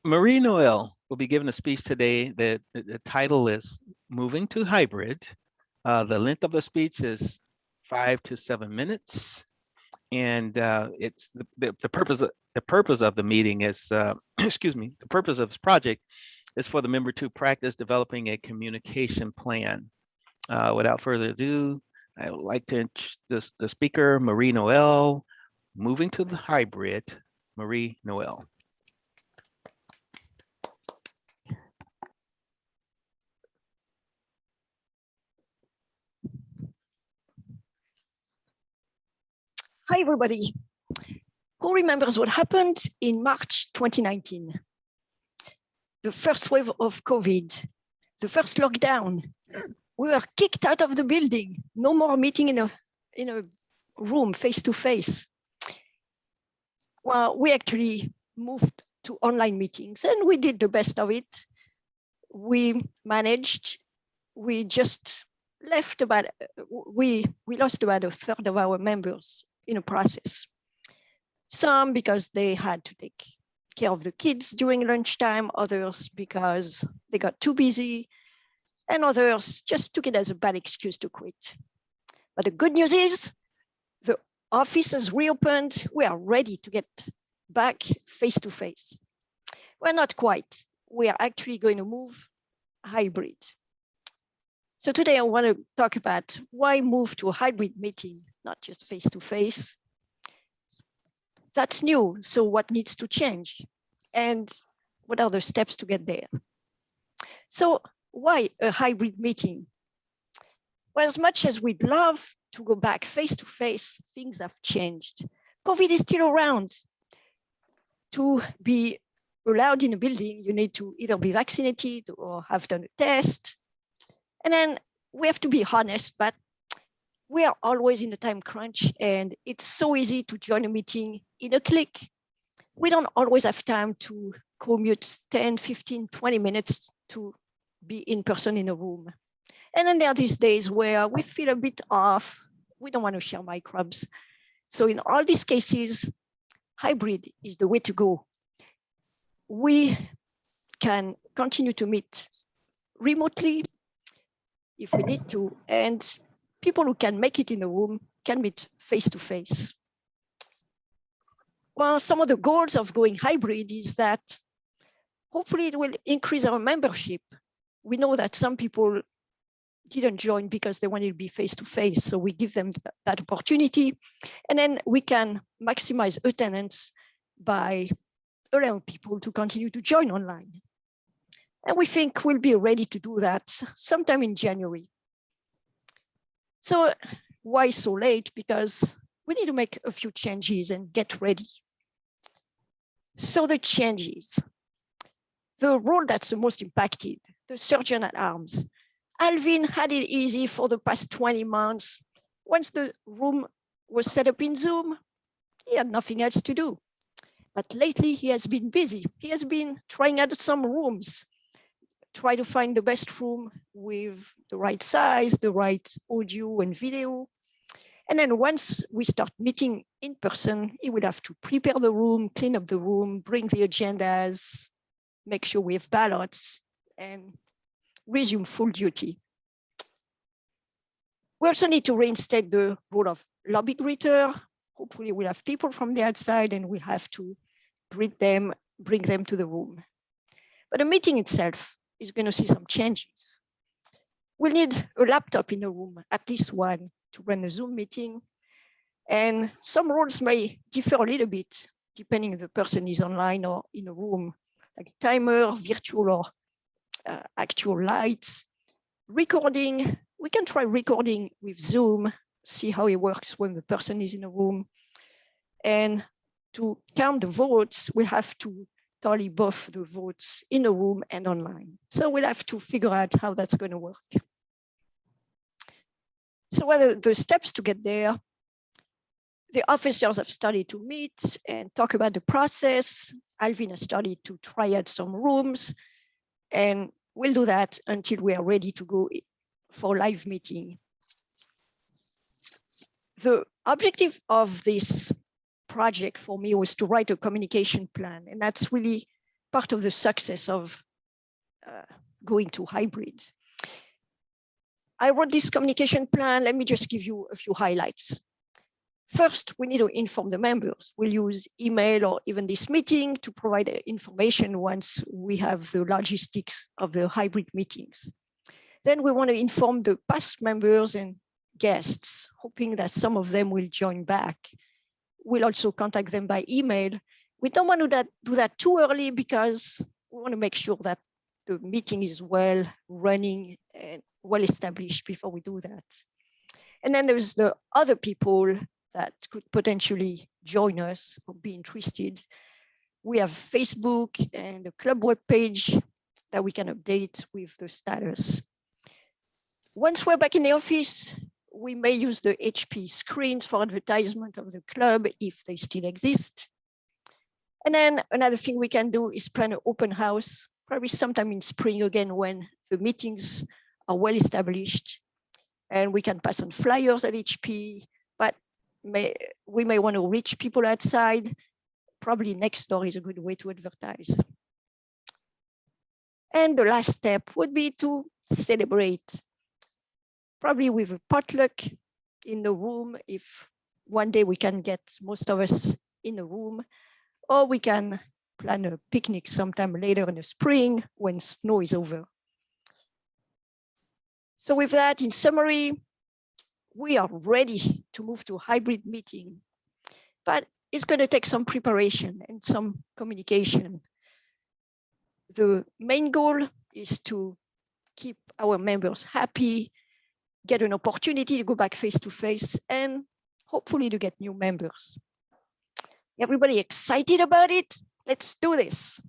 Marie-Noelle will be giving a speech today that the title is Moving to Hybrid. The length of the speech is 5 to 7 minutes. And it's the purpose of the meeting is, excuse me, the purpose of this project is for the member to practice developing a communication plan. Without further ado, I would like to introduce the speaker, Marie-Noelle, Moving to the Hybrid, Marie-Noelle. Hi, everybody. Who remembers what happened in March 2019? The first wave of COVID, the first lockdown. We were kicked out of the building. No more meeting in a room face to face. Well, we actually moved to online meetings and we did the best of it. We managed. We just left about, we lost about a third of our members in a process. Some because they had to take care of the kids during lunchtime, others because they got too busy, and others just took it as a bad excuse to quit. But the good news is the office has reopened. We are ready to get back face to face. Well, not quite. We are actually going to move hybrid. So today I want to talk about why move to a hybrid meeting, not just face to face. That's new, so what needs to change? And what are the steps to get there? So why a hybrid meeting? Well, as much as we'd love to go back face to face, things have changed. COVID is still around. To be allowed in a building, you need to either be vaccinated or have done a test. And then we have to be honest, but we are always in a time crunch and it's so easy to join a meeting in a click. We don't always have time to commute 10, 15, 20 minutes to be in person in a room. And then there are these days where we feel a bit off. We don't want to share microbes. So in all these cases, hybrid is the way to go. We can continue to meet remotely if we need to, and people who can make it in the room can meet face to face. Well, some of the goals of going hybrid is that hopefully it will increase our membership. We know that some people didn't join because they wanted to be face to face, so we give them that opportunity, and then we can maximize attendance by allowing people to continue to join online. And we think we'll be ready to do that sometime in January. So why so late? Because we need to make a few changes and get ready. So the changes, the role that's the most impacted, the surgeon at arms. Alvin had it easy for the past 20 months. Once the room was set up in Zoom, he had nothing else to do. But lately he has been busy. He has been trying out some rooms, try to find the best room with the right size, the right audio and video. And then once we start meeting in person, he would have to prepare the room, clean up the room, bring the agendas, make sure we have ballots, and resume full duty. We also need to reinstate the role of lobby greeter. Hopefully we'll have people from the outside and we'll have to greet them, bring them to the room. But the meeting itself is going to see some changes. We'll need a laptop in the room, at least one, to run a Zoom meeting. And some roles may differ a little bit, depending if the person is online or in a room, like timer, virtual or actual lights. Recording, we can try recording with Zoom, see how it works when the person is in a room. And to count the votes, we'll have to tally both the votes in a room and online. So we'll have to figure out how that's going to work. So what are the steps to get there? The officers have started to meet and talk about the process. Alvin has started to try out some rooms, and we'll do that until we are ready to go for live meeting. The objective of this project for me was to write a communication plan, and that's really part of the success of going to hybrid. I wrote this communication plan. Let me just give you a few highlights. First, we need to inform the members. We'll use email or even this meeting to provide information once we have the logistics of the hybrid meetings. Then we want to inform the past members and guests, hoping that some of them will join back. We'll also contact them by email. We don't want to do that too early because we want to make sure that the meeting is well running and well established before we do that. And then there's the other people that could potentially join us or be interested. We have Facebook and a club webpage that we can update with the status. Once we're back in the office, we may use the HP screens for advertisement of the club if they still exist. And then another thing we can do is plan an open house, probably sometime in spring again when the meetings are well established. And we can pass on flyers at HP, but we may want to reach people outside. Probably next door is a good way to advertise. And the last step would be to celebrate, probably with a potluck in the room if one day we can get most of us in the room, or we can plan a picnic sometime later in the spring when snow is over. So with that, in summary, we are ready to move to a hybrid meeting, but it's going to take some preparation and some communication. The main goal is to keep our members happy, get an opportunity to go back face to face, and hopefully to get new members. Everybody excited about it? Let's do this.